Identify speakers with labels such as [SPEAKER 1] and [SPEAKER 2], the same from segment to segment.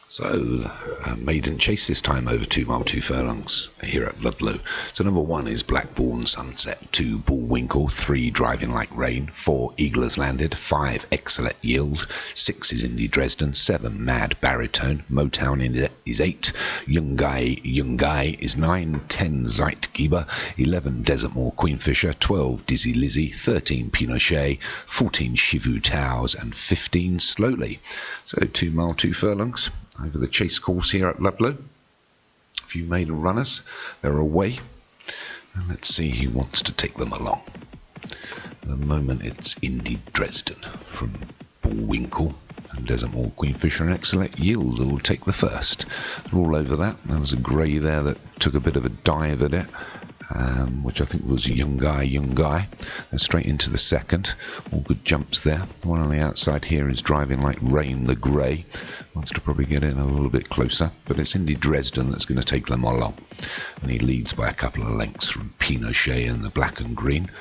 [SPEAKER 1] So, Maiden chase this time over 2 mile 2 furlongs here at Ludlow. So number 1 is Blackbourn Sunset, 2 Bullwinkle, 3 Driving Like Rain, 4 Eagle Has Landed, 5 Excellent Yield, 6 is Indy Dresden, 7 Mad Baritone, Motown is 8, Young Guy is 9, 10 Zeitgeber, 11 Desert Moor Queenfisher, 12 Dizzy Lizzy, 13 Pinochet, 14 Shivu Towers and 15 Slowly. So 2 mile 2 furlongs over the chase course here at Ludlow. A few maiden runners, they're away, and let's see who wants to take them along. At the moment it's Indy Dresden from Bullwinkle and Desert Moor Queenfisher and Excellent Yield who will take the first. They're all over that. There was a grey there that took a bit of a dive at it, which I think was Young Guy. They're straight into the second. All good jumps there. The one on the outside here is Driving Like Rain, the grey. Wants to probably get in a little bit closer, but it's Indy Dresden that's going to take them along. And he leads by a couple of lengths from Pinochet and the black and green.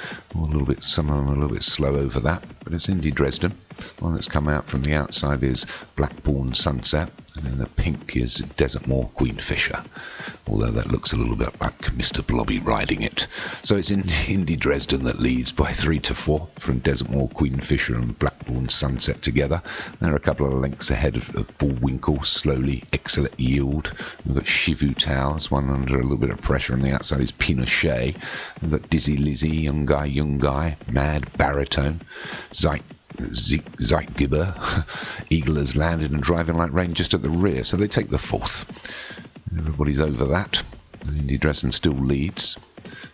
[SPEAKER 1] Some of them are a little bit slow over that, but it's Indy Dresden. The one that's come out from the outside is Blackbourn Sunset, and then the pink is Desert Moor Queenfisher, although that looks a little bit like Mr. Blobby riding it. So it's Indy Dresden that leads by 3 to 4 from Desert Moor Queenfisher and Blackbourn Sunset together. They're a couple of lengths ahead of Bullwinkle, Slowly, Excellent Yield. We've got Shivu Towers, one under a little bit of pressure on the outside is Pinochet. We've got Dizzy Lizzy, Young Guy, Mad Baritone, Zeitgeber, Eagle Has Landed and Driving Like Rain just at the rear, so they take the fourth. Everybody's over that. Indy Dresden still leads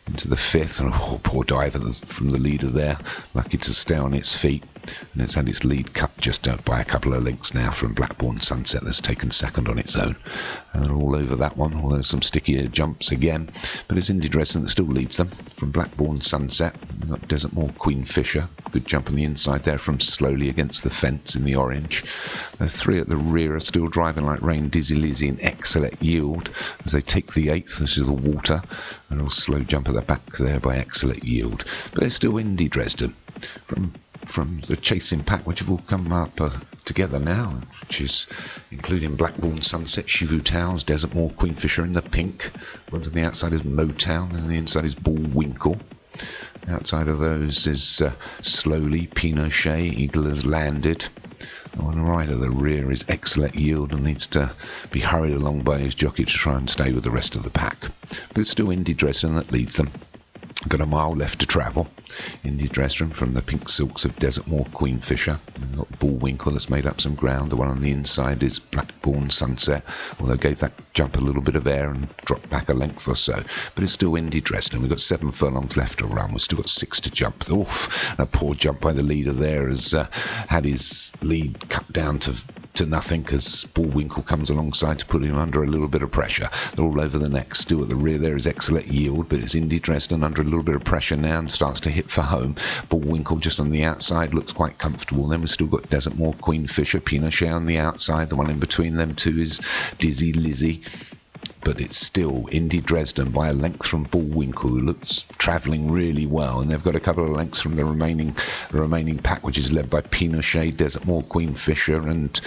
[SPEAKER 1] into the fifth, and poor diver from the leader there, lucky to stay on its feet, and it's had its lead cut just out by a couple of lengths now from Blackbourn Sunset that's taken second on its own, and they're all over that one, although some stickier jumps again, but it's Indy Dresden that still leads them from Blackbourn Sunset. We've got Desert Moor Queenfisher, good jump on the inside there from Slowly against the fence in the orange. The 3 at the rear are still Driving Like Rain, Dizzy Lizzy and Excellent Yield as they take the 8th. This is the water, and a slow jump at the back there by Excellent Yield, but there's still Indy Dresden from the chasing pack, which have all come up together now, which is including Blackbourn Sunset, Shivu Towers, Desert Moor Queenfisher in the pink. Ones on the outside is Motown, and the inside is Bullwinkle. Outside of those is Slowly, Pinochet, Eagle Has Landed. On the right of the rear is Excellent Yield and needs to be hurried along by his jockey to try and stay with the rest of the pack. But it's still Indy Dresden that leads them. Got a mile left to travel. Indy Dresden from the pink silks of Desert Moor Queenfisher. We've got Bullwinkle that's made up some ground. The one on the inside is Blackbourn Sunset, although gave that jump a little bit of air and dropped back a length or so. But it's still Indy Dresden. We've got 7 furlongs left to run. We've still got 6 to jump. Oof, a poor jump by the leader there has had his lead cut down to nothing because Bullwinkle comes alongside to put him under a little bit of pressure. They're all over the next. Still at the rear there is Excellent Yield, but it's Indy Dresden under a little bit of pressure now and starts to hit for home. Bullwinkle just on the outside looks quite comfortable. Then we've still got Desert Moor Queenfisher, Pinochet on the outside. The one in between them two is Dizzy Lizzy. But it's still Indy Dresden by a length from Bullwinkle, who looks travelling really well, and they've got a couple of lengths from the remaining pack, which is led by Pinochet, Desert Moor Queenfisher and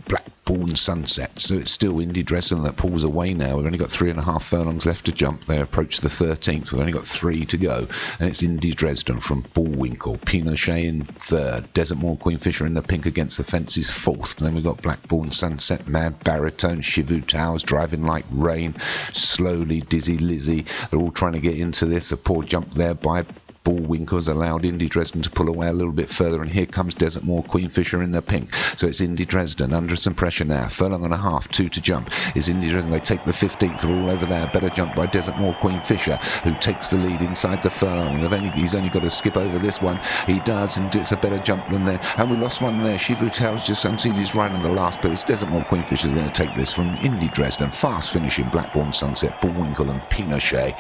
[SPEAKER 1] Blackbourn Sunset. So it's still Indy Dresden that pulls away now. We've only got 3.5 furlongs left to jump. They approach the 13th. We've only got 3 to go, and it's Indy Dresden from Bullwinkle, Pinochet in 3rd, Desert Moor Queenfisher in the pink against the fence is 4th. Then we've got Blackbourn Sunset, Mad Baritone, Shivu Towers, Driving Like Rain, Slowly, Dizzy Lizzy. They're all trying to get into this. A poor jump there by Bullwinkle has allowed Indy Dresden to pull away a little bit further, and here comes Desert Moor Queenfisher in the pink. So it's Indy Dresden under some pressure now. Furlong and a half, 2 to jump. Is Indy Dresden. They take the 15th. They're all over there. Better jump by Desert Moor Queenfisher, who takes the lead inside the furlong. He's only got to skip over this one. He does, and it's a better jump than there. And we lost one there. Shivu Towers just unseen his right on the last, but it's Desert Moor Queenfisher going to take this from Indy Dresden. Fast finishing Blackbourn Sunset, Bullwinkle and Pinochet.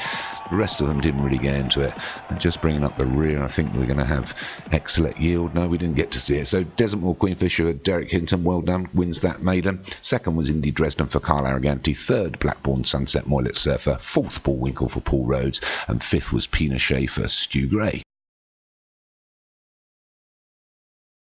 [SPEAKER 1] The rest of them didn't really get into it. And just bringing up the rear, I think we're going to have Excellent Yield. No, we didn't get to see it. So Desert Moor Queenfisher, Derek Hinton, well done, wins that maiden. Second was Indy Dresden for Carl Arroganti. 3rd, Blackbourn Sunset, Moylet Surfer. 4th, Bullwinkle for Paul Rhodes. And 5th was Pinochet for Stu Gray.